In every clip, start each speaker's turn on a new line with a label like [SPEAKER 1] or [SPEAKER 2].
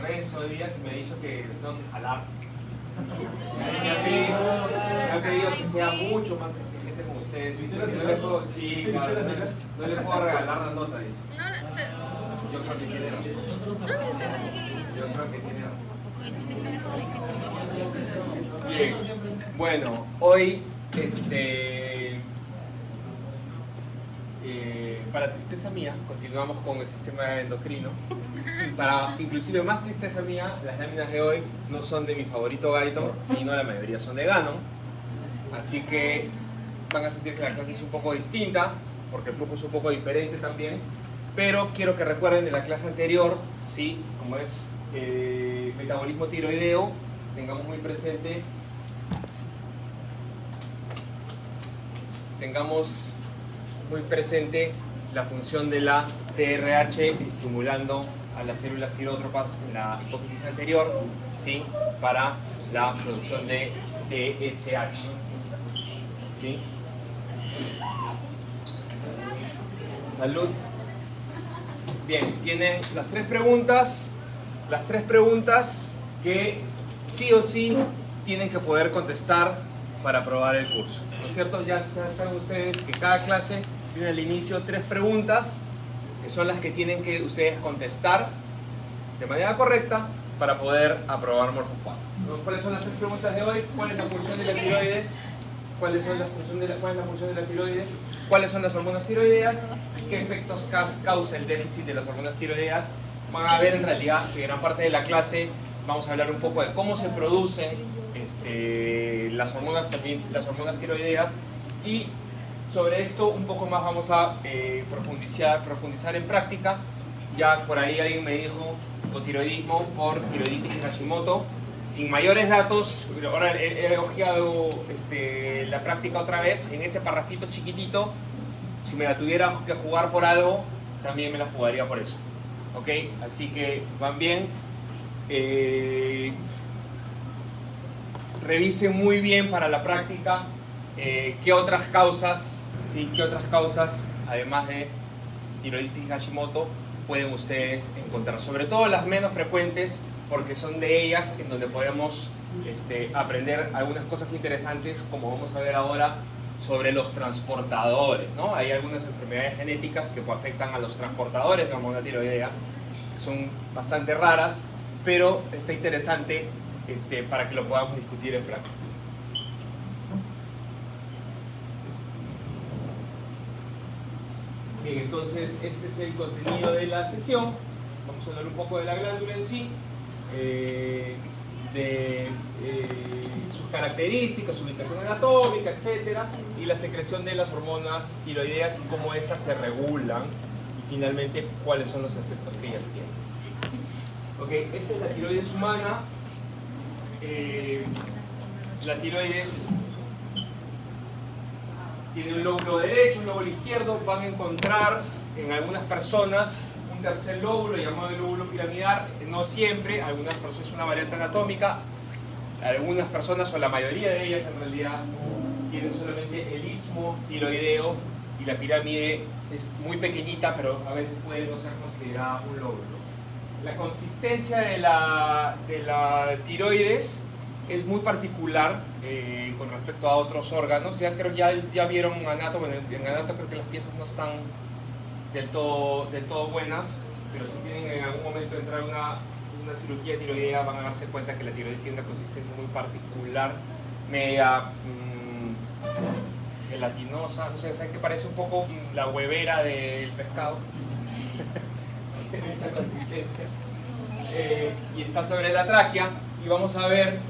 [SPEAKER 1] Renzo hoy día, que me ha dicho que les tengo que jalar. Me ha pedido que sea mucho más exigente con ustedes. Dice que no les puedo, sí, claro, no les puedo regalar la nota, dice. Yo creo que tiene razón. Yo creo que tiene razón. Bien, bueno, hoy para tristeza mía, continuamos con el sistema endocrino. Para inclusive más tristeza mía, las láminas de hoy no son de mi favorito Gaito, sino la mayoría son de Ganon. Así que van a sentir que la clase es un poco distinta, porque el flujo es un poco diferente también. Pero quiero que recuerden de la clase anterior, ¿sí? Como es metabolismo tiroideo, tengamos muy presente, la función de la TRH estimulando a las células tirótropas en la hipófisis anterior, ¿sí? Para la producción de TSH, ¿sí? Salud. Bien, tienen las tres preguntas que sí o sí tienen que poder contestar para aprobar el curso, ¿no es cierto? Ya saben ustedes que cada clase tiene al inicio tres preguntas que son las que tienen que ustedes contestar de manera correcta para poder aprobar Morfo 4. ¿Cuáles son las tres preguntas de hoy? ¿Cuál es la función de la tiroides? ¿Cuál es la función de la tiroides? ¿Cuáles son las hormonas tiroideas? ¿Qué efectos causa el déficit de las hormonas tiroideas? Van a ver en realidad que gran parte de la clase vamos a hablar un poco de cómo se producen las hormonas tiroideas, y sobre esto un poco más vamos a profundizar en práctica. Ya por ahí alguien me dijo hipotiroidismo por tiroiditis Hashimoto. Sin mayores datos, ahora he ojeado la práctica otra vez. En ese parrafito chiquitito, si me la tuviera que jugar por algo, también me la jugaría por eso. ¿Ok? Así que van bien. Revisen muy bien para la práctica qué otras causas, ¿sí? ¿Qué otras causas, además de tiroiditis Hashimoto, pueden ustedes encontrar? Sobre todo las menos frecuentes, porque son de ellas en donde podemos aprender algunas cosas interesantes, como vamos a ver ahora, sobre los transportadores, ¿no? Hay algunas enfermedades genéticas que afectan a los transportadores de hormona tiroidea, que son bastante raras, pero está interesante para que lo podamos discutir en práctica. Bien, entonces este es el contenido de la sesión. Vamos a hablar un poco de la glándula en sí, de sus características, su ubicación anatómica, etc. Y la secreción de las hormonas tiroideas y cómo éstas se regulan, y finalmente cuáles son los efectos que ellas tienen. Ok, esta es la tiroides humana. La tiroides tiene un lóbulo derecho, un lóbulo izquierdo. Van a encontrar en algunas personas un tercer lóbulo llamado el lóbulo piramidal. No siempre, algunas personas, es una variante anatómica. Algunas personas, o la mayoría de ellas en realidad, tienen solamente el istmo tiroideo y la pirámide es muy pequeñita, pero a veces puede no ser considerada un lóbulo. La consistencia de la tiroides es muy particular con respecto a otros órganos. Ya vieron Anato. Bueno, en Anato creo que las piezas no están del todo buenas, pero si tienen en algún momento entrar una cirugía tiroidea, van a darse cuenta que la tiroides tiene una consistencia muy particular, media gelatinosa, no sé, ¿saben qué? Parece un poco la huevera del pescado. Tiene esa consistencia. Y está sobre la tráquea, y vamos a ver.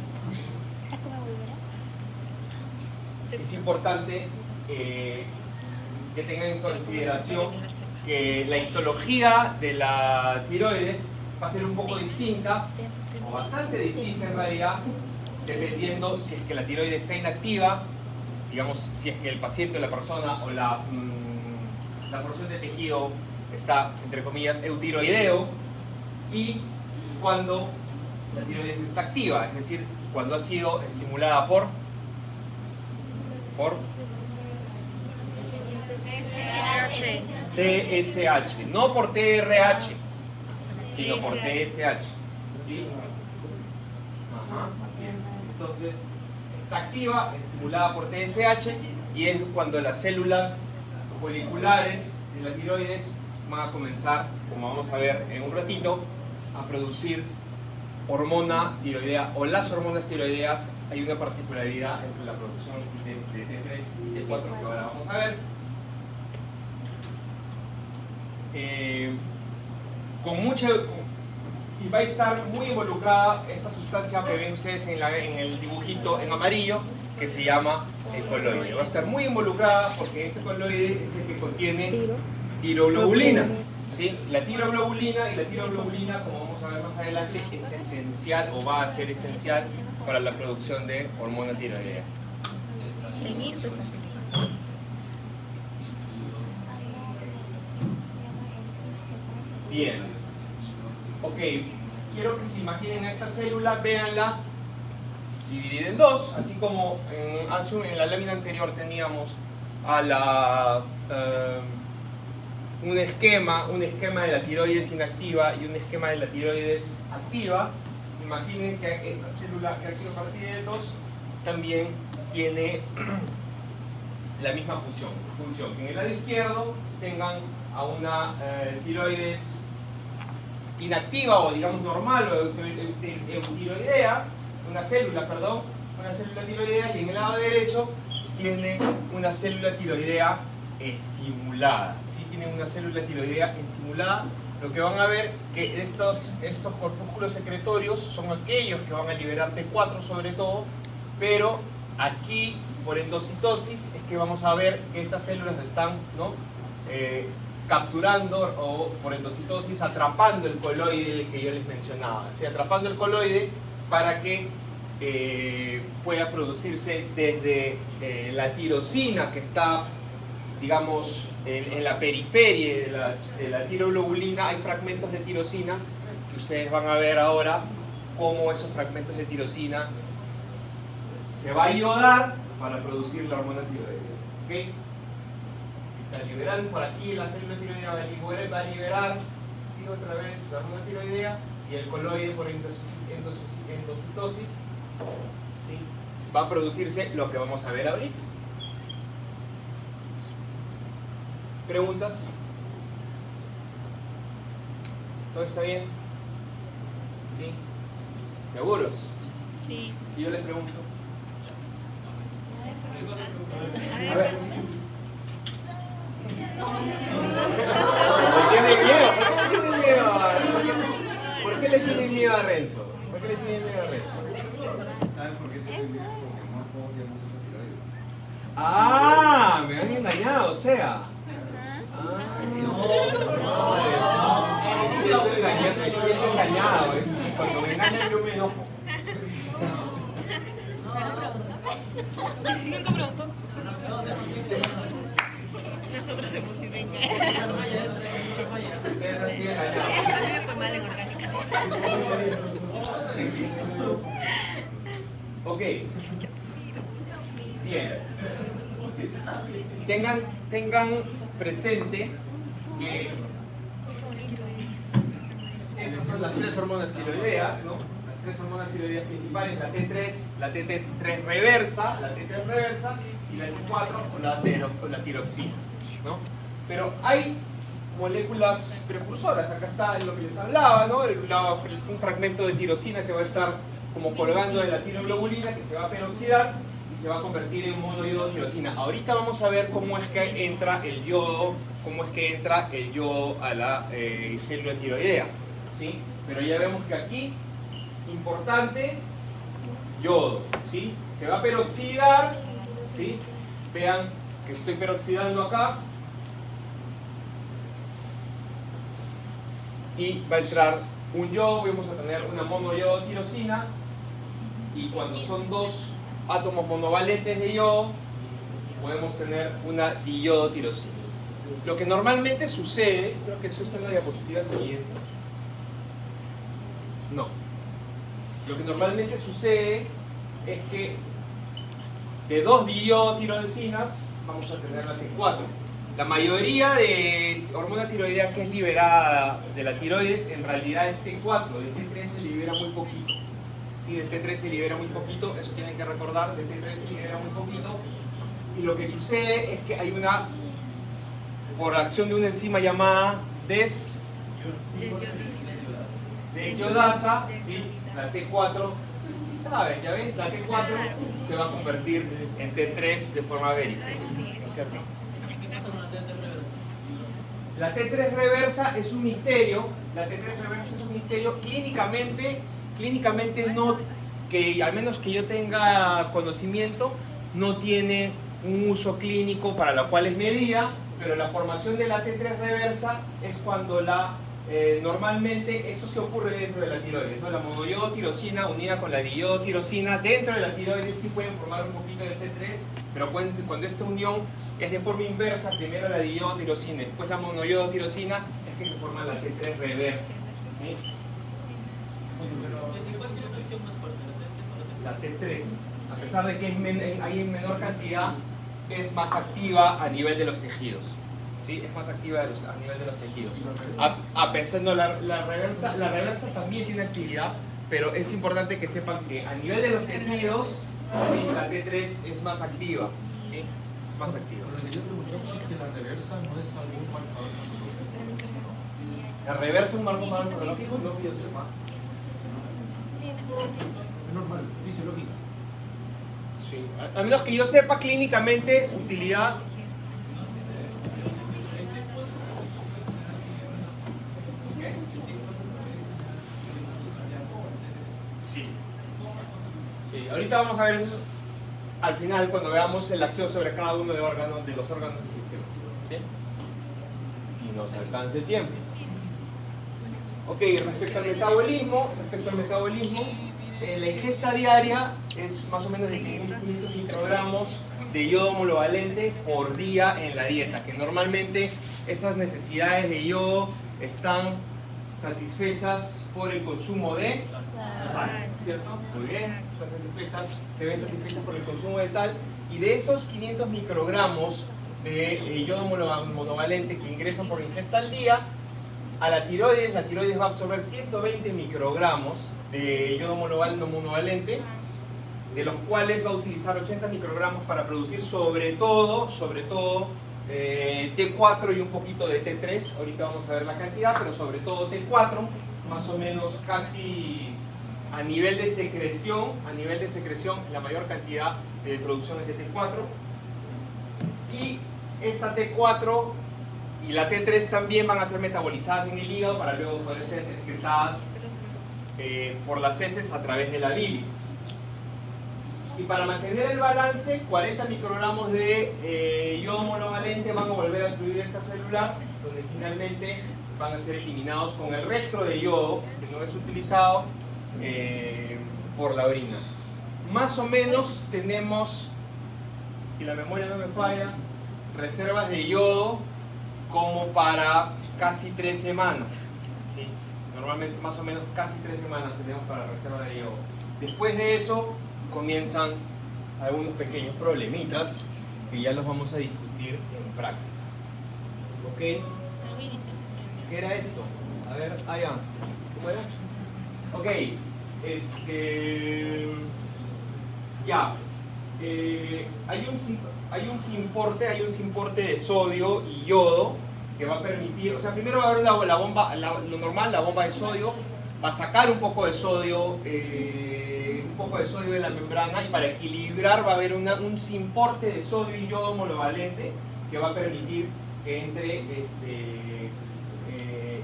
[SPEAKER 1] Es importante que tengan en consideración que la histología de la tiroides va a ser un poco distinta, o bastante distinta en realidad, dependiendo si es que la tiroides está inactiva, digamos, si es que el paciente o la persona o la porción de tejido está, entre comillas, eutiroideo, y cuando la tiroides está activa, es decir, cuando ha sido estimulada por TSH, no por TRH, sino por TSH. ¿Sí? Ajá, así es. Entonces, está activa, estimulada por TSH, y es cuando las células foliculares de la tiroides van a comenzar, como vamos a ver en un ratito, a producir hormona tiroidea o las hormonas tiroideas. Hay una particularidad entre la producción de T3 y T4 que ahora vamos a ver. Y va a estar muy involucrada esta sustancia que ven ustedes en el dibujito en amarillo, que se llama el coloide. Va a estar muy involucrada porque ese coloide es el que contiene tiroglobulina. ¿Sí? La tiroglobulina, como vamos a ver más adelante, es esencial o va a ser esencial para la producción de hormona tiroidea.
[SPEAKER 2] En esto es así.
[SPEAKER 1] Bien. Ok, quiero que se imaginen a esta célula, véanla dividida en dos, así como en la lámina anterior teníamos a un esquema de la tiroides inactiva y un esquema de la tiroides activa. Imaginen que esta célula que ha sido partida en dos también tiene la misma función. Que en el lado izquierdo tengan a una tiroides inactiva o digamos normal o eutiroidea, una célula tiroidea, y en el lado derecho tiene una célula tiroidea estimulada. ¿Sí? Tienen una célula tiroidea estimulada. Lo que van a ver que estos corpúsculos secretorios son aquellos que van a liberar T4 sobre todo, pero aquí por endocitosis es que vamos a ver que estas células están, ¿no? Capturando o por endocitosis atrapando el coloide que yo les mencionaba, o sea, atrapando el coloide para que pueda producirse desde la tirosina que está, digamos, en la periferia de la tiroglobulina. Hay fragmentos de tirosina que ustedes van a ver ahora cómo esos fragmentos de tirosina se va a iodar para producir la hormona tiroidea. ¿Okay? Está liberando por aquí la célula tiroidea, va a liberar, ¿sí? Otra vez la hormona tiroidea, y el coloide por endocitosis, ¿sí? Va a producirse lo que vamos a ver ahorita. ¿Preguntas? ¿Todo está bien? ¿Sí? ¿Seguros?
[SPEAKER 2] Sí.
[SPEAKER 1] Si yo les pregunto.
[SPEAKER 2] A ver.
[SPEAKER 1] ¿Tienen miedo? ¿Por qué le tienen miedo? ¿Por qué le tienen miedo a Renzo? ¿Por qué le tienen miedo a Renzo?
[SPEAKER 3] ¿Saben por qué tienen miedo? Porque más todos ya no se usa tiroides.
[SPEAKER 1] ¡Ah! Me han engañado, o sea. Me siento engañado. Cuando me engañan yo me enojo.
[SPEAKER 2] Nunca preguntó. Nosotros se emocionan.
[SPEAKER 1] Ustedes han sido engañados.
[SPEAKER 2] A mí me fue mal en orgánica.
[SPEAKER 1] Ok. Bien. Tengan presente que esas son las tres hormonas tiroideas, ¿no? Las tres hormonas tiroideas principales, la T3 reversa, y la T4 o la tiroxina, ¿no? Pero hay moléculas precursoras. Acá está lo que les hablaba, ¿no? Un fragmento de tirosina que va a estar como colgando de la tiroglobulina, que se va a peroxidar y se va a convertir en monoyodo tirosina. Ahorita vamos a ver cómo es que entra el yodo, a la célula tiroidea, ¿sí? Pero ya vemos que aquí, importante, yodo, ¿sí? Se va a peroxidar, ¿sí? Vean que estoy peroxidando acá. Y va a entrar un yodo, vamos a tener una monoyodo tirosina, y cuando son dos átomos monovalentes de yodo, podemos tener una diyodo tirosina. Lo que normalmente sucede, creo que eso está en la diapositiva siguiente. No. Lo que normalmente sucede es que de dos diyodtirosinas vamos a tener la T4. La mayoría de hormona tiroidea que es liberada de la tiroides en realidad es T4, de T3 se libera muy poquito. Sí, del T3 se libera muy poquito, eso tienen que recordar, del T3 se libera muy poquito. Y lo que sucede es que hay una, por acción de una enzima llamada desyodasa, ¿sí? La T4, entonces sí saben, ya ven, la T4 se va a convertir en T3 de forma verificada, ¿no es cierto? La T3 reversa es un misterio, la T3 reversa es un misterio clínicamente no, que al menos que yo tenga conocimiento, no tiene un uso clínico para lo cual es medida, pero la formación de la T3 reversa es cuando normalmente eso se ocurre dentro de la tiroides, ¿no? La monoyodotirosina unida con la diyodotirosina dentro de la tiroides sí pueden formar un poquito de T3, pero cuando esta unión es de forma inversa, primero la diyodotirosina, después la monoyodotirosina, es que se forma la T3 reversa, ¿sí? La T3, a pesar de que hay en menor cantidad, es más activa a nivel de los tejidos. ¿Sí? Es más activa a nivel de los tejidos. A pesar, no, la reversa también tiene actividad, pero es importante que sepan que a nivel de los tejidos, ¿sí? La T3 es más activa. ¿Sí? Más activa.
[SPEAKER 3] Pero yo pregunté si que la reversa no es algún marcador patológico.
[SPEAKER 1] ¿La reversa es un marcador patológico? No que yo sepa.
[SPEAKER 3] Es normal, fisiológica.
[SPEAKER 1] Sí. A menos que yo sepa clínicamente utilidad. Sí. Sí, ahorita vamos a ver eso al final cuando veamos la acción sobre cada uno de los órganos y sistemas. ¿Sí? Si nos alcanza el tiempo. Ok, respecto al metabolismo, la ingesta diaria es más o menos de 500 microgramos de yodo monovalente por día en la dieta, que normalmente esas necesidades de yodo están satisfechas por el consumo de sal, ¿cierto? Muy bien, se ven satisfechas por el consumo de sal, y de esos 500 microgramos de yodo monovalente que ingresan por ingesta al día, a la tiroides va a absorber 120 microgramos de yodo monovalente, de los cuales va a utilizar 80 microgramos para producir sobre todo T4 y un poquito de T3. Ahorita vamos a ver la cantidad, pero sobre todo T4, más o menos casi a nivel de secreción, la mayor cantidad de producción es de T4. Y esta T4 y la T3 también van a ser metabolizadas en el hígado para luego poder ser excretadas por las heces a través de la bilis. Y para mantener el balance, 40 microgramos de yodo monovalente van a volver al fluido extracelular, donde finalmente van a ser eliminados con el resto de yodo que no es utilizado por la orina. Más o menos tenemos, si la memoria no me falla, reservas de yodo como para casi 3 semanas. ¿Sí? Normalmente más o menos casi 3 semanas tenemos para reserva de yodo. Después de eso comienzan algunos pequeños problemitas que ya los vamos a discutir en práctica. ¿Ok? ¿Qué era esto? A ver, allá. ¿Cómo era? Ok. Ya. Hay un simporte de sodio y yodo que va a permitir, o sea, primero va a haber la bomba, lo normal, la bomba de sodio, va a sacar un poco de sodio de la membrana, y para equilibrar va a haber un simporte de sodio y yodo monovalente que va a permitir que entre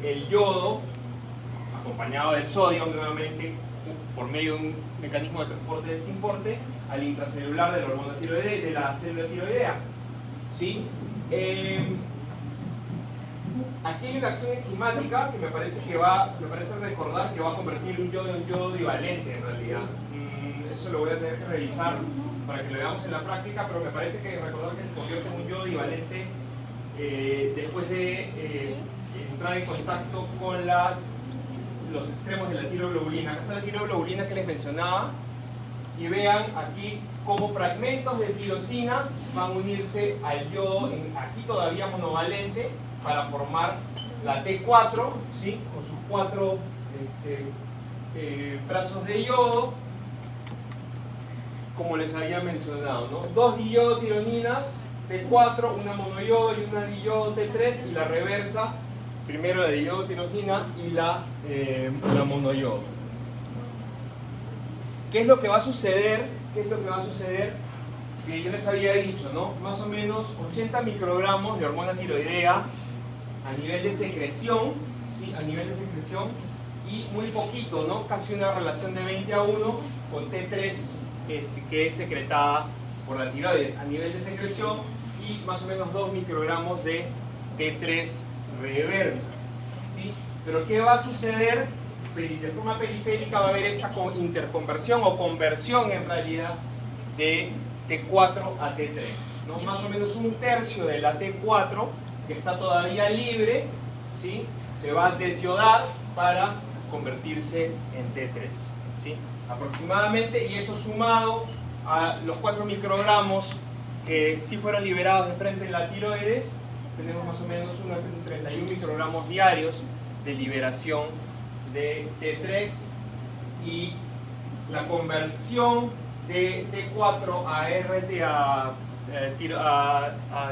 [SPEAKER 1] el yodo acompañado del sodio nuevamente por medio de un mecanismo de transporte del simporte al intracelular de la hormona tiroidea, de la célula tiroidea. ¿Sí? Aquí hay una acción enzimática que me parece recordar que va a convertir un yodo en yodo divalente en realidad. Eso lo voy a tener que revisar para que lo veamos en la práctica, pero me parece que recordar que se convierte en un yodo divalente después de entrar en contacto con los extremos de la tiroglobulina. Acá está la tiroglobulina que les mencionaba, y vean aquí cómo fragmentos de tirosina van a unirse al yodo, aquí todavía monovalente, para formar la T4, ¿sí? Con sus 4 brazos de yodo, como les había mencionado, ¿no? 2 diyodotirioninas T4, una monoyodo y una diyodo T3, y la reversa, primero la diyodotiriosina y la monoyodo. ¿Qué es lo que va a suceder? ¿Qué es lo que va a suceder? Que yo les había dicho, ¿no? Más o menos 80 microgramos de hormona tiroidea a nivel de secreción, ¿sí? A nivel de secreción, y muy poquito, ¿no? Casi una relación de 20:1 con T3, que es secretada por la tiroides a nivel de secreción, y más o menos 2 microgramos de T3 reversa, ¿sí? Pero ¿qué va a suceder? De forma periférica va a haber esta interconversión o conversión en realidad de T4 a T3, ¿no? Más o menos 1/3 de la T4 que está todavía libre, ¿sí? Se va a desyodar para convertirse en T3, ¿sí? Aproximadamente, y eso sumado a los 4 microgramos que sí fueron liberados de frente de la tiroides, tenemos más o menos unos 31 microgramos diarios de liberación de T3, y la conversión de T4 a RT a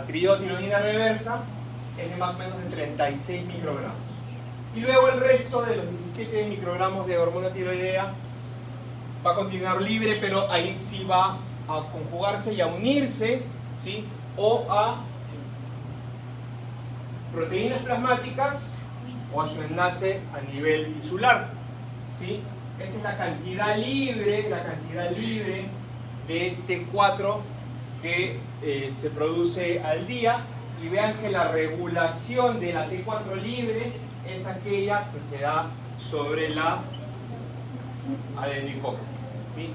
[SPEAKER 1] tridiotironina reversa es de más o menos de 36 microgramos. Y luego el resto de los 17 microgramos de hormona tiroidea va a continuar libre, pero ahí sí va a conjugarse y a unirse, ¿sí? O a proteínas plasmáticas o a su enlace a nivel tisular, ¿sí? Esta es la cantidad libre de T4 que se produce al día, y vean que la regulación de la T4 libre es aquella que se da sobre la adenohipófisis, ¿sí?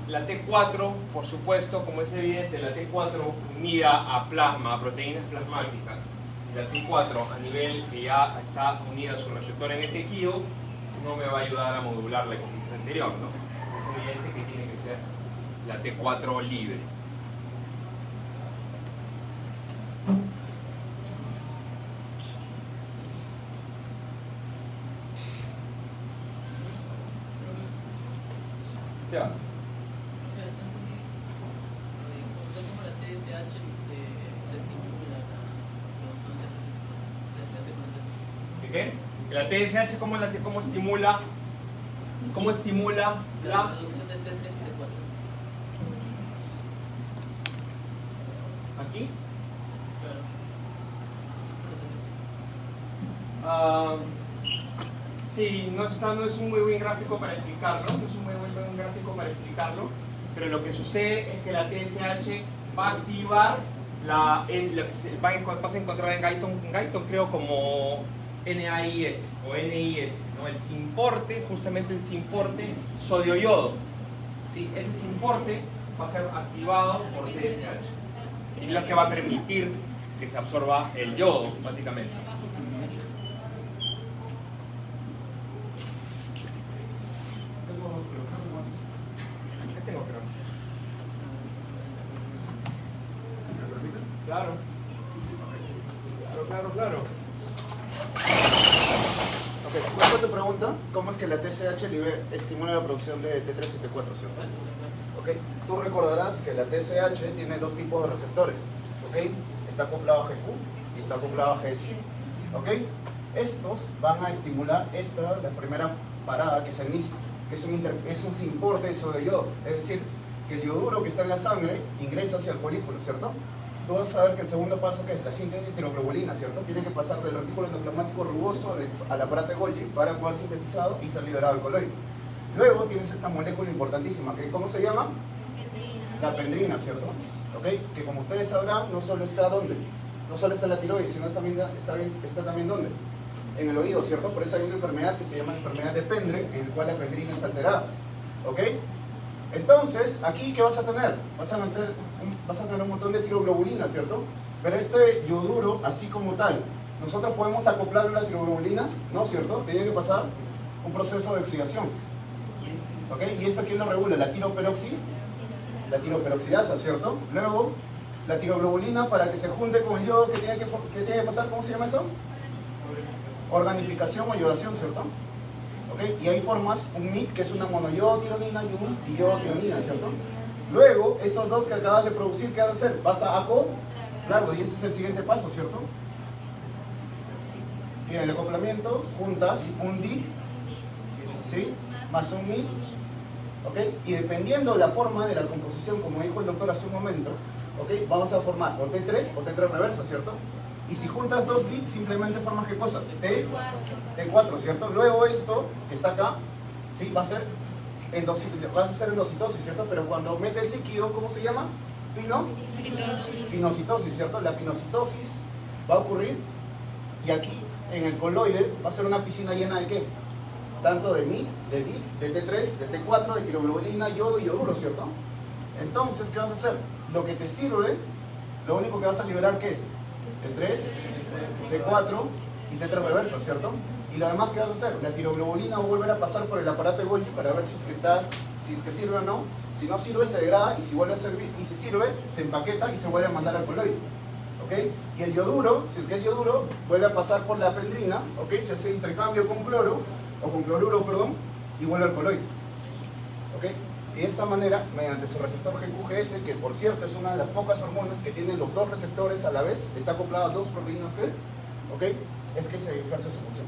[SPEAKER 1] La T4, por supuesto, como es evidente, la T4 unida a plasma, a proteínas plasmáticas, y la T4 a nivel que ya está unida a su receptor en el tejido, no me va a ayudar a modular la hipófisis anterior, ¿no? Es evidente que tiene que ser la T4 libre. Sebas. ¿Qué? La TSH, ¿cómo estimula? ¿Cómo estimula la
[SPEAKER 4] producción de T3 y T4?
[SPEAKER 1] ¿Aquí?
[SPEAKER 4] Claro.
[SPEAKER 1] Sí, no es un muy buen gráfico para explicarlo, pero lo que sucede es que la TSH va a activar vas a encontrar en Guyton creo como NAIS o NIS, ¿no? El simporte, justamente el simporte sodio-yodo, ¿sí? Ese simporte va a ser activado por TSH, y es lo que va a permitir que se absorba el yodo, básicamente. ¿Qué tengo, creo? ¿Me permites? Claro. Claro.
[SPEAKER 5] Ok, ¿cuál fue tu pregunta? ¿Cómo es que la TSH estimula la producción de T3 y T4, cierto? Ok, tú recordarás que la TSH tiene dos tipos de receptores, ok, está acoplado a GQ y está acoplado a GS, ok. Estos van a estimular la primera parada, que es el NIS, que es un simporte de yodo, es decir, que el yoduro que está en la sangre ingresa hacia el folículo, ¿cierto? Tú vas a ver que el segundo paso, que es la síntesis de tiroglobulina, ¿cierto? Tiene que pasar del retículo endoplasmático rugoso al aparato de Golgi para poder sintetizado y ser liberado al coloide. Luego tienes esta molécula importantísima, que ¿cómo se llama? La pendrina, ¿cierto? ¿Ok? Que como ustedes sabrán, no solo está ¿dónde? No solo está en la tiroides, sino está también ¿dónde? En el oído, ¿cierto? Por eso hay una enfermedad que se llama enfermedad de Pendre, en la cual la pendrina es alterada. ¿Ok? Entonces, aquí, ¿qué vas a tener? Vas a tener un montón de tiroglobulina, ¿cierto? Pero este yoduro, así como tal, nosotros podemos acoplarlo a la tiroglobulina, ¿no? ¿Cierto? Tiene que pasar un proceso de oxidación. ¿Ok? ¿Y esto quién lo regula? La tiroperoxidasa, ¿cierto? Luego, la tiroglobulina, para que se junte con el yodo, ¿qué tiene que pasar? ¿Cómo se llama eso? organificación o iodación, ¿cierto? ¿Ok? Y ahí formas un MIT, que es una monoiodotironina y un diiodotironina, ¿cierto? Luego, estos dos que acabas de producir, ¿qué vas a hacer? Vas a acoplarlo, y ese es el siguiente paso, ¿cierto? Y en el acoplamiento, juntas un DIT, ¿sí? Más un MIT, ¿ok? Y dependiendo de la forma de la composición, como dijo el doctor hace un momento, ¿ok? Vamos a formar o T3 o T3 reversa, ¿cierto? Y si juntas dos DIT, simplemente formas ¿qué cosa? T4, ¿cierto? Luego esto, que está acá, ¿sí? Va a ser endocitosis, ¿cierto? Pero cuando metes líquido, ¿cómo se llama? Pinocitosis, ¿cierto? La pinocitosis va a ocurrir y aquí, en el coloide, va a ser una piscina llena de ¿qué? Tanto de MIT, de DIC, de T3, de T4, de tiroglobulina, yodo y yoduro, ¿cierto? Entonces, ¿qué vas a hacer? Lo que te sirve, lo único que vas a liberar, ¿qué es? T3, T4 y T3 reversa, ¿cierto? Y lo demás, ¿qué vas a hacer? La tiroglobulina va a volver a pasar por el aparato de Golgi para ver si es que sirve o no. Si no sirve, se degrada, y si vuelve a servir, y si sirve, se empaqueta y se vuelve a mandar al coloide. ¿Ok? Y el yoduro, si es que es yoduro, vuelve a pasar por la pendrina, ¿ok? Se hace intercambio con cloro, o con cloruro, perdón, y vuelve al coloide. ¿Ok? Y de esta manera, mediante su receptor GQGS, que por cierto es una de las pocas hormonas que tienen los dos receptores a la vez, está acoplada a dos proteínas G, ¿ok? Es que se ejerce su función.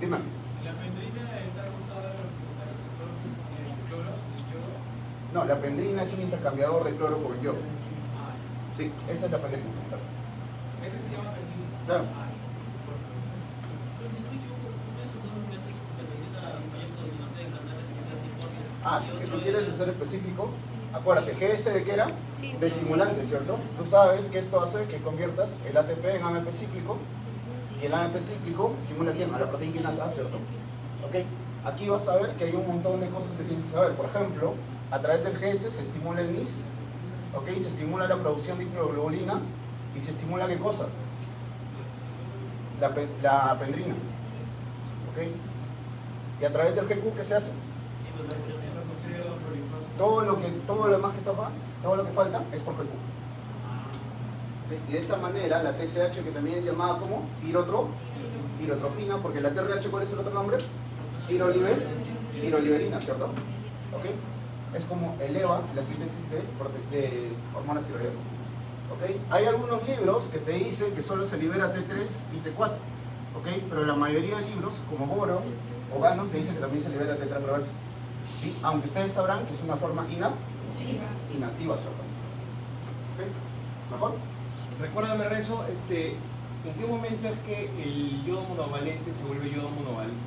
[SPEAKER 5] Dime.
[SPEAKER 3] ¿La pendrina está acostada al receptor cloro y yodo?
[SPEAKER 5] No, la pendrina es un intercambiador de cloro con yodo. Sí, esta es la pendrina.
[SPEAKER 3] ¿Este se llama pendrina?
[SPEAKER 5] Claro. Si es que tú quieres ser específico, acuérdate, ¿GS de qué era? De estimulante, ¿cierto? Tú sabes que esto hace que conviertas el ATP en AMP cíclico, y el AMP cíclico estimula ¿a quién? A la proteína quinasa, ¿cierto? ¿Ok? Aquí vas a ver que hay un montón de cosas que tienes que saber. Por ejemplo, a través del GS se estimula el NIS, ¿ok? Se estimula la producción de tiroglobulina, y se estimula ¿qué cosa? La pendrina, ¿ok? Y a través del GQ, ¿qué se hace? Todo lo demás que está acá, todo lo que falta es por GQ. Y de esta manera la TSH, que también es llamada como tirotropina, porque la TRH, ¿cuál es el otro nombre? Tiroliberina, ¿cierto? ¿Ok? Es como eleva la síntesis de hormonas tiroideas. ¿Ok? Hay algunos libros que te dicen que solo se libera T3 y T4, ¿ok? Pero la mayoría de libros, como Boro o Ganos, te dicen que también se libera T3 reversa. ¿Sí? Aunque ustedes sabrán que es una forma inactiva, ¿cierto? ¿Ok? ¿Mejor?
[SPEAKER 1] Recuérdame, Renzo, ¿en qué momento es que el yodo monovalente se vuelve yodo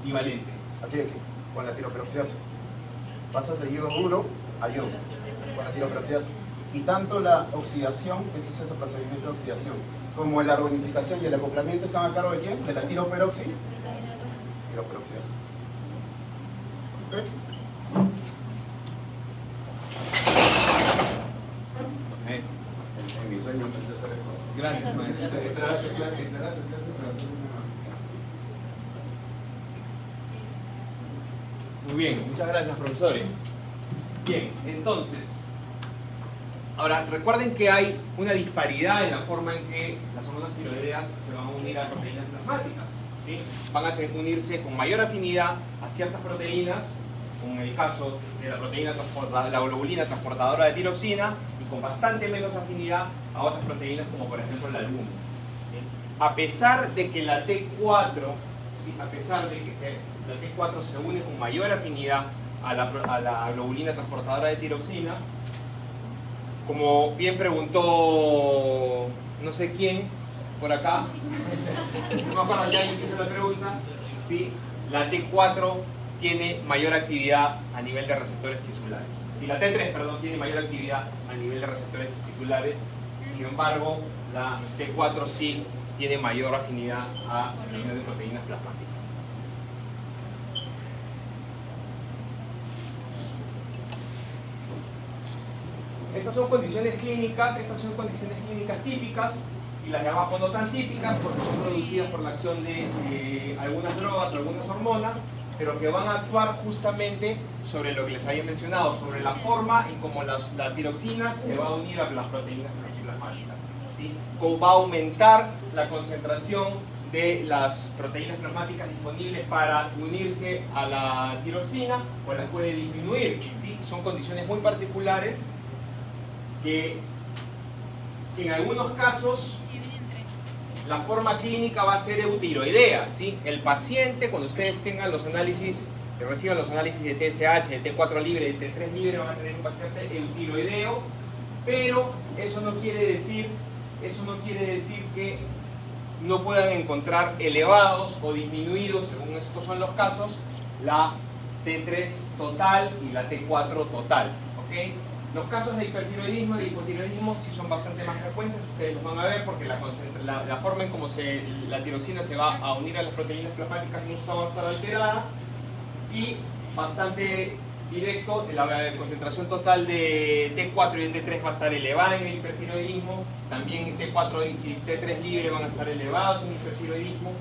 [SPEAKER 1] divalente?
[SPEAKER 5] Aquí, con la tiroperoxidasa. Pasas de yodo duro a yodo, con la tiroperoxidasa. Y tanto la oxidación, que este es ese procedimiento de oxidación, como la organificación y el acoplamiento están a cargo de ¿quién? De la tiroperoxidasa. ¿Ok? En mi sueño empecé a hacer eso.
[SPEAKER 1] Gracias, maestro. Muy bien, muchas gracias, profesores. Bien, entonces, ahora recuerden que hay una disparidad en la forma en que las hormonas tiroideas se van a unir a proteínas plasmáticas, ¿sí? Van a unirse con mayor afinidad a ciertas proteínas, como en el caso de la proteína la globulina transportadora de tiroxina, y con bastante menos afinidad a otras proteínas como por ejemplo la albúmina, ¿sí? A pesar de que la T4, ¿sí? A pesar de que la T4 se une con mayor afinidad a la globulina transportadora de tiroxina, como bien preguntó no sé quién por acá, no me acuerdo ya quién hizo la pregunta, ¿sí? La T4 tiene mayor actividad a nivel de receptores tisulares. Si la T3, perdón, tiene mayor actividad a nivel de receptores tisulares, sin embargo, la T4 sí tiene mayor afinidad a nivel de proteínas plasmáticas. Estas son condiciones clínicas típicas, y las de abajo no tan típicas porque son producidas por la acción de algunas drogas o algunas hormonas, pero que van a actuar justamente sobre lo que les había mencionado, sobre la forma en cómo la tiroxina se va a unir a las proteínas plasmáticas, ¿sí? Va a aumentar la concentración de las proteínas plasmáticas disponibles para unirse a la tiroxina o las puede disminuir. ¿Sí? Son condiciones muy particulares que en algunos casos la forma clínica va a ser eutiroidea. ¿Sí? El paciente, cuando ustedes tengan los análisis, que reciban los análisis de TSH, de T4 libre, de T3 libre, van a tener un paciente eutiroideo, pero eso no quiere decir que no puedan encontrar elevados o disminuidos, según estos son los casos, la T3 total y la T4 total. ¿Okay? Los casos de hipertiroidismo y de hipotiroidismo sí son bastante más frecuentes, ustedes los van a ver porque la forma en cómo la tiroxina se va a unir a las proteínas plasmáticas no va a estar alterada, y bastante directo, la concentración total de T4 y de T3 va a estar elevada en el hipertiroidismo, también T4 y T3 libre van a estar elevados en el hipertiroidismo,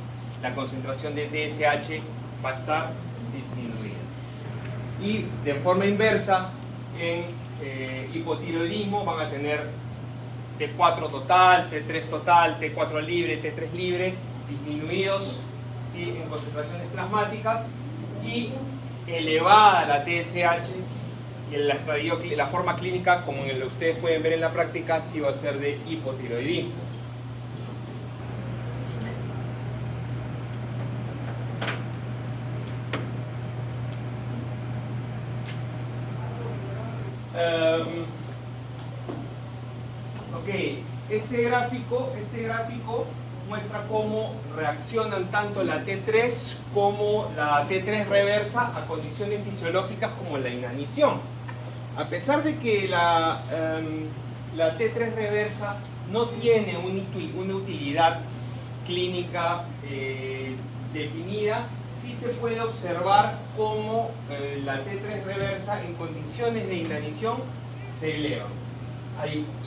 [SPEAKER 1] la concentración de TSH va a estar disminuida. Y de forma inversa, en hipotiroidismo van a tener T4 total, T3 total, T4 libre, T3 libre, disminuidos, ¿sí? En concentraciones plasmáticas, y elevada la TSH, y la forma clínica, como ustedes pueden ver en la práctica, sí va a ser de hipotiroidismo. Ok, este gráfico muestra cómo reaccionan tanto la T3 como la T3 reversa a condiciones fisiológicas como la inanición. A pesar de que la T3 reversa no tiene una utilidad clínica definida, sí se puede observar cómo la T3 reversa en condiciones de inanición se eleva.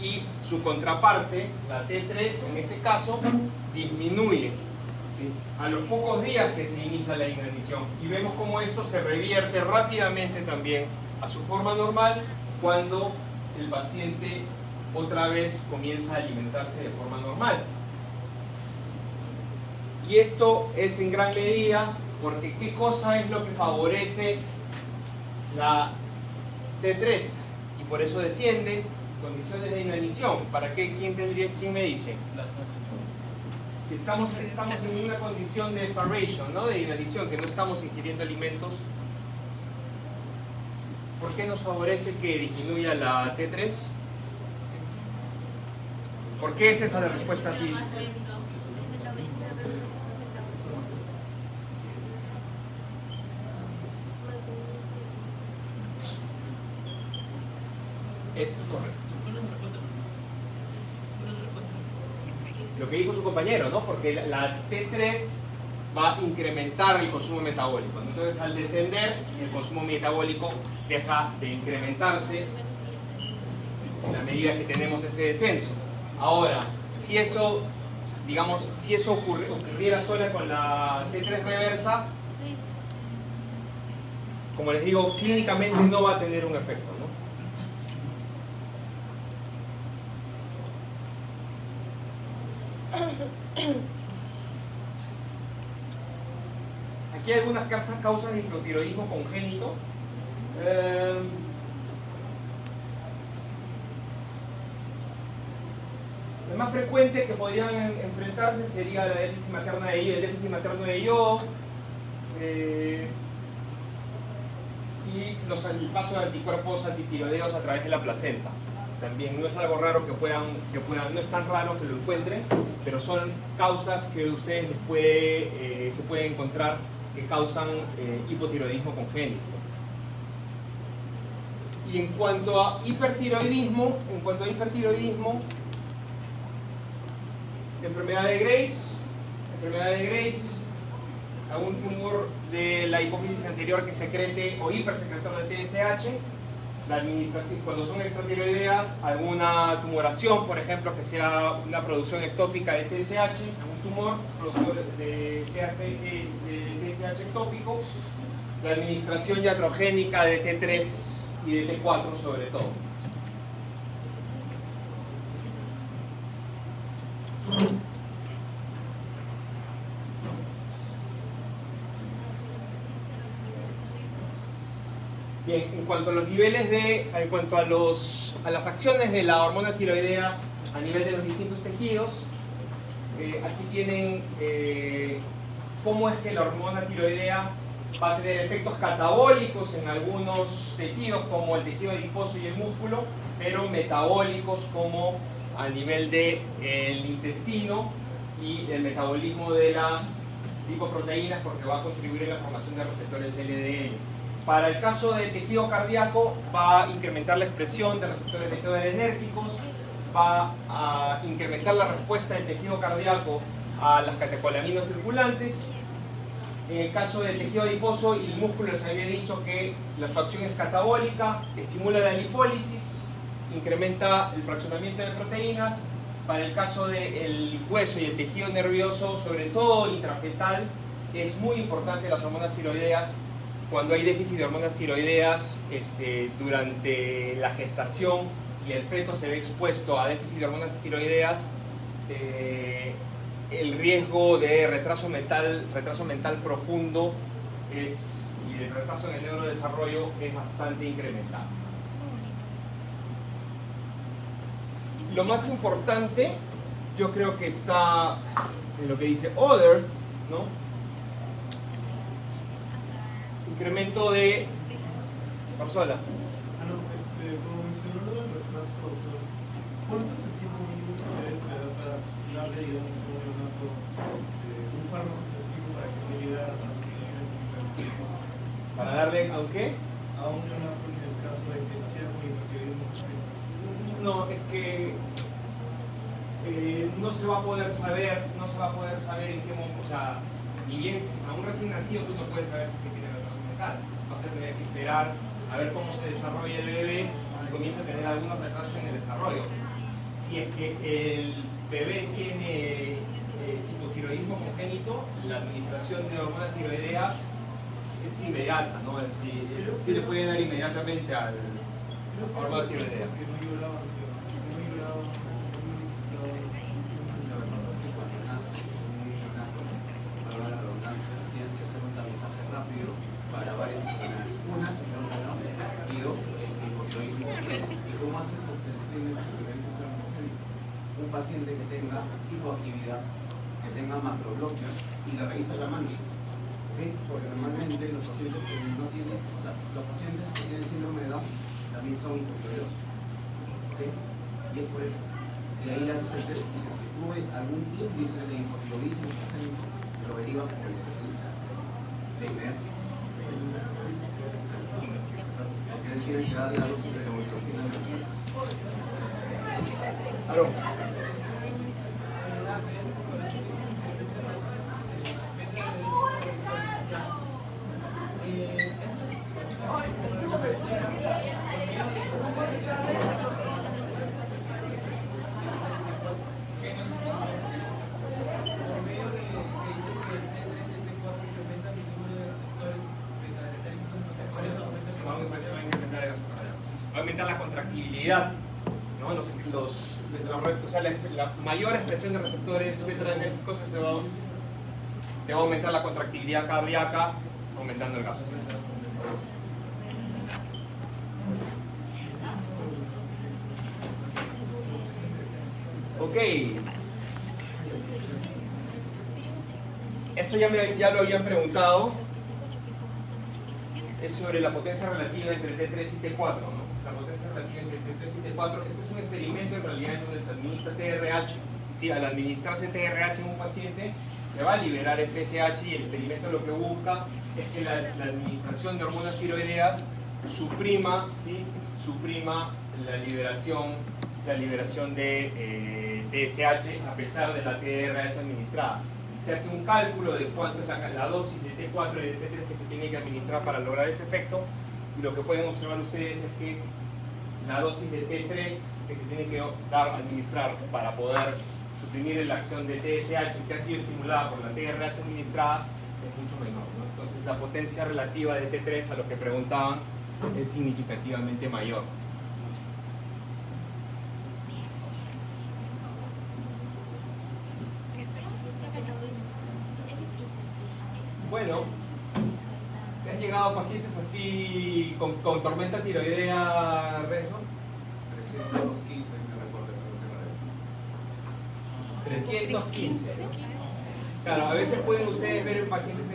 [SPEAKER 1] Y su contraparte, la T3 en este caso, disminuye, ¿sí? A los pocos días que se inicia la inanición, y vemos cómo eso se revierte rápidamente también a su forma normal cuando el paciente otra vez comienza a alimentarse de forma normal. Y esto es en gran medida porque ¿qué cosa es lo que favorece la T3? Y por eso desciende. Condiciones de inanición. ¿Para qué? ¿Quién me dice? Si estamos en una condición de starvation, ¿no? De inanición, que no estamos ingiriendo alimentos, ¿por qué nos favorece que disminuya la T3? ¿Por qué es esa la respuesta aquí? Es correcto. Lo que dijo su compañero, ¿no? Porque la T3 va a incrementar el consumo metabólico. Entonces, al descender, el consumo metabólico deja de incrementarse en la medida que tenemos ese descenso. Ahora, si eso, digamos, ocurriera sola con la T3 reversa, como les digo, clínicamente no va a tener un efecto, ¿no? Aquí hay algunas causas de hipotiroidismo congénito. Lo más frecuente que podrían enfrentarse sería la déficit materna de yodo, el déficit materno de yodo, y el paso de anticuerpos antitiroideos a través de la placenta. También no es algo raro que puedan, no es tan raro que lo encuentren, pero son causas que ustedes se pueden encontrar que causan hipotiroidismo congénito. Y en cuanto a hipertiroidismo, enfermedad de Graves, algún tumor de la hipófisis anterior que secrete o hipersecretor de TSH, la administración, cuando son extratiroideas, alguna tumoración, por ejemplo, que sea una producción ectópica de TSH, un tumor productor de TSH ectópico, la administración iatrogénica de T3 y de T4 sobre todo. Bien, en cuanto a los niveles en cuanto a las acciones de la hormona tiroidea a nivel de los distintos tejidos, aquí tienen cómo es que la hormona tiroidea va a tener efectos catabólicos en algunos tejidos como el tejido adiposo y el músculo, pero metabólicos como a nivel del intestino y el metabolismo de las lipoproteínas, porque va a contribuir en la formación de receptores LDL. Para el caso del tejido cardíaco va a incrementar la expresión de receptores beta-adrenérgicos, va a incrementar la respuesta del tejido cardíaco a las catecolaminas circulantes. En el caso del tejido adiposo y el músculo les había dicho que su acción es catabólica, estimula la lipólisis, incrementa el fraccionamiento de proteínas. Para el caso del hueso y el tejido nervioso, sobre todo intrafetal, es muy importante las hormonas tiroideas. Cuando hay déficit de hormonas tiroideas durante la gestación y el feto se ve expuesto a déficit de hormonas tiroideas, el riesgo de retraso mental profundo y de retraso en el neurodesarrollo es bastante incrementado. Lo más importante, yo creo que está en lo que dice Other, ¿no? Incremento de Barzola.
[SPEAKER 3] No, como mencionó lo del retraso, doctor, ¿cuánto es el tiempo mínimo que se debe esperar para darle, digamos, un fármaco específico para que no llegue a la
[SPEAKER 1] ¿Para darle a un qué?
[SPEAKER 3] a un neonato en el caso de que sea con hipertiroidismo?
[SPEAKER 1] No, es que no se va a poder saber en qué momento, o sea, ni bien a un recién nacido tú no puedes saber si es que tiene retraso mental. Vas a tener que esperar a ver cómo se desarrolla el bebé y comienza a tener algunos retrasos en el desarrollo. Si es que el bebé tiene hipotiroidismo congénito, la administración de hormona tiroidea es inmediata, ¿no? Sí le puede dar inmediatamente a la hormona tiroidea.
[SPEAKER 3] Que no lloraba,
[SPEAKER 5] la redundancia, tienes que hacer un tamizaje rápido para varias enfermedades. Una, síndrome de Down, y dos, hipotiroidismo. ¿Y cómo haces el screening de hipotiroidismo congénito? Un paciente que tenga hipoactividad, que tenga macroglosia y le revisa la mancha. ¿Okay? Porque normalmente los pacientes que no tienen, o sea, los pacientes que tienen síndrome de Down también son hipotiroidosos. ¿Okay? Y es por eso. Y ahí le haces el test y dices, si tú ves algún índice de hipotiroidismo congénito, lo derivas con el especialista. De inmediato. Porque él tiene que darle la dosis de levotiraxina de la
[SPEAKER 1] Claro. Va a aumentar la contractibilidad, ¿no? O sea, la mayor expresión de receptores beta-adrenérgicos te va a aumentar la contractibilidad cardíaca, aumentando el gasto. Ok. Esto ya lo habían preguntado. Es sobre la potencia relativa entre T3 y T4, ¿no? La potencia relativa entre T3 y T4. Este es un experimento en realidad en donde se administra TRH. ¿Sí? Al administrarse TRH en un paciente se va a liberar FSH y el experimento lo que busca es que la administración de hormonas tiroideas suprima, ¿sí? Suprima la liberación de TSH a pesar de la TRH administrada. Se hace un cálculo de cuánto es la dosis de T4 y de T3 que se tiene que administrar para lograr ese efecto, y lo que pueden observar ustedes es que la dosis de T3 que se tiene que administrar para poder suprimir la acción de TSH que ha sido estimulada por la TRH administrada es mucho menor, ¿no? Entonces la potencia relativa de T3 a lo que preguntaban es significativamente mayor. Bueno, ¿Han llegado pacientes así con tormenta tiroidea, Renzo?
[SPEAKER 5] 315, me recuerdo.
[SPEAKER 1] 315. Claro, a veces pueden ustedes ver en pacientes,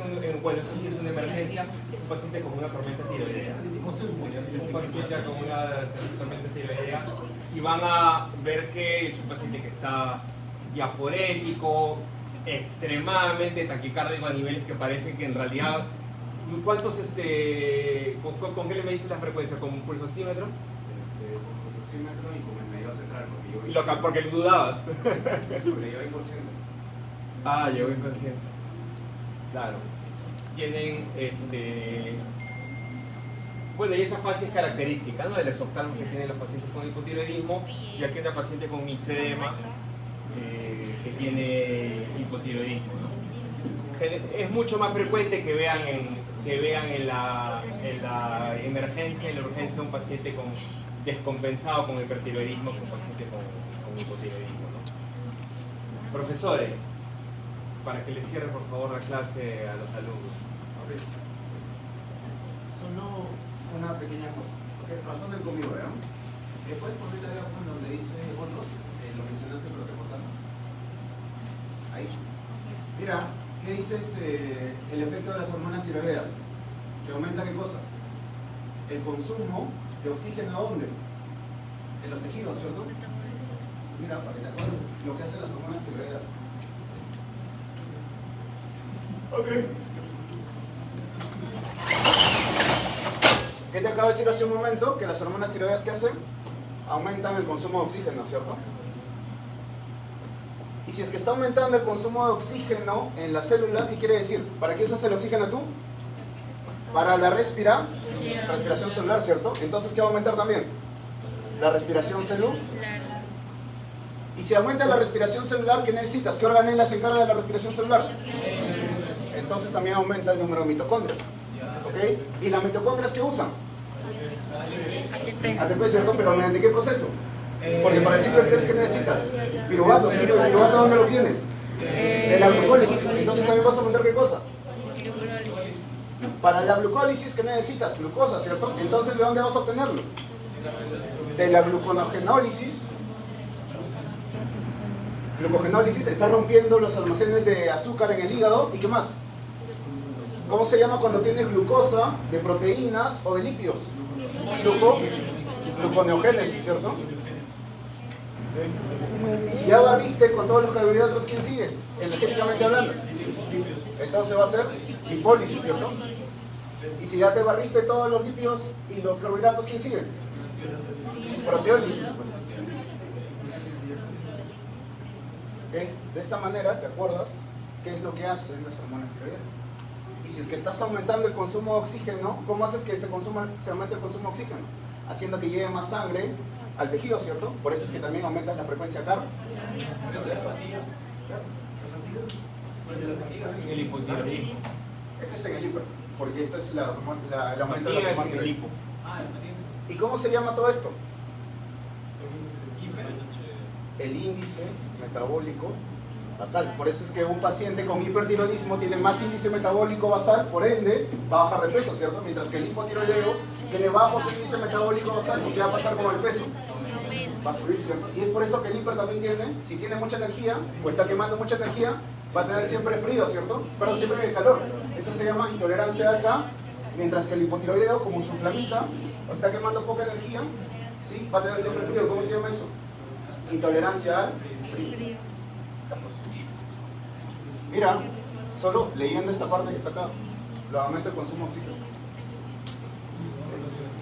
[SPEAKER 1] bueno, eso sí es una emergencia, un paciente con una tormenta tiroidea. Un paciente con una tormenta tiroidea y van a ver que es un paciente que está diaforético, extremadamente taquicárdico a niveles que parecen que en realidad... ¿Cuántos, con qué le mediste la frecuencia? ¿Con un pulsoxímetro?
[SPEAKER 5] Con pulsoxímetro y con el medidor central, porque yo...
[SPEAKER 1] Porque dudabas.
[SPEAKER 5] Porque yo inconsciente.
[SPEAKER 1] Ah, llegó inconsciente. Claro. Tienen bueno, y esa fase es característica, ¿no? Del exoftalmo que tienen los pacientes con hipotiroidismo, y aquí una paciente con mixedema que tiene hipotiroidismo, ¿no? Es mucho más frecuente que vean en la emergencia, en la urgencia, un paciente descompensado con hipertiroidismo que un paciente con hipotiroidismo, ¿no? Profesores, para que le cierre por favor la clase a los alumnos.
[SPEAKER 5] Ok. Solo una pequeña cosa. Ok, razonen conmigo, ¿vean? ¿Puedes poner la gráfica donde dice otros? Lo mencionaste, pero te cortaron. Ahí. Mira, ¿qué dice el efecto de las hormonas tiroideas? Que aumenta ¿qué cosa? El consumo de oxígeno, ¿a dónde? En los tejidos, ¿cierto? Mira, para que te acuerdes lo que hacen las hormonas tiroideas. Ok. ¿Qué te acabo de decir hace un momento? Que las hormonas tiroideas, ¿qué hacen? Aumentan el consumo de oxígeno, ¿cierto? Y si es que está aumentando el consumo de oxígeno en la célula, ¿qué quiere decir? ¿Para qué usas el oxígeno tú? Para la respiración celular, ¿cierto? Entonces, ¿qué va a aumentar también? La respiración celular. Y si aumenta la respiración celular, ¿qué necesitas? ¿Qué organela se encarga de la respiración celular? Entonces también aumenta el número de mitocondrias. ¿Ok? ¿Y las mitocondrias qué usan? ATP, ¿cierto? ¿Pero mediante qué proceso? Porque para el ciclo de Krebs, ¿qué necesitas? Piruvato, ¿cierto? ¿El piruvato dónde lo tienes? De la glucólisis. Entonces también vas a aumentar ¿qué cosa? Para la glucólisis, ¿qué necesitas? Glucosa, ¿cierto? Entonces, ¿de dónde vas a obtenerlo? De la glucogenólisis. Glucogenólisis está rompiendo los almacenes de azúcar en el hígado. ¿Y qué más? ¿Cómo se llama cuando tienes glucosa de proteínas o de lípidos? Gluconeogénesis, ¿cierto? Y si ya barriste con todos los carbohidratos, ¿quién sigue? Energéticamente hablando. Entonces va a ser lipólisis, ¿cierto? Y si ya te barriste todos los lípidos y los carbohidratos, ¿quién sigue? Proteólisis, pues. ¿Okay? De esta manera te acuerdas qué es lo que hacen las hormonas tiroideas. Y si es que estás aumentando el consumo de oxígeno, ¿cómo haces que se aumente el consumo de oxígeno? Haciendo que llegue más sangre al tejido, ¿cierto? Por eso es que también aumentas la frecuencia cardíaca.
[SPEAKER 1] El hipotiroidismo.
[SPEAKER 5] Este es en el hiper, porque este es el aumento de la
[SPEAKER 1] Fatiga
[SPEAKER 5] hormona
[SPEAKER 1] es en el
[SPEAKER 5] tiroides.
[SPEAKER 1] hipo.
[SPEAKER 5] ¿Y cómo se llama todo esto? El índice metabólico basal. Por eso es que un paciente con hipertiroidismo tiene más índice metabólico basal, por ende va a bajar de peso, ¿cierto? Mientras que el hipotiroideo tiene bajo su índice metabólico basal, ¿qué va a pasar con el peso? Va a subir, ¿cierto? Y es por eso que el hiper también tiene, si tiene mucha energía o está quemando mucha energía, va a tener siempre frío, ¿cierto? Pero siempre calor. Eso se llama intolerancia al K, mientras que el hipotiroideo, como su flamita, o está quemando poca energía, ¿sí? Va a tener siempre frío. ¿Cómo se llama eso? Intolerancia al frío. Mira, solo leyendo esta parte que está acá, lo aumenta el consumo de oxígeno.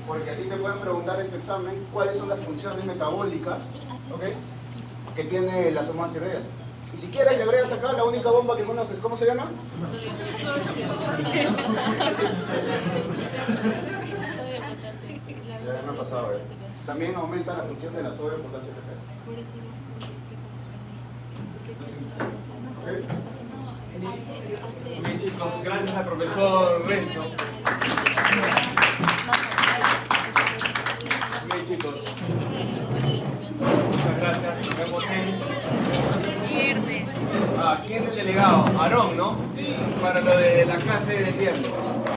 [SPEAKER 5] Porque a ti te pueden preguntar en tu examen cuáles son las funciones metabólicas, ¿ok?, que tiene las hormonas tiroideas. Y si quieres le agregas acá la única bomba que conoces, ¿cómo se llama? Ya me ha pasado, ¿eh? También aumenta la función de la sodio, potasio y potasio.
[SPEAKER 1] Bien, chicos, gracias al profesor Renzo. Bien, chicos. Muchas gracias. Nos vemos en
[SPEAKER 2] Viernes.
[SPEAKER 1] ¿quién es el delegado? Aarón, ¿no? Sí. Para lo de la clase del viernes.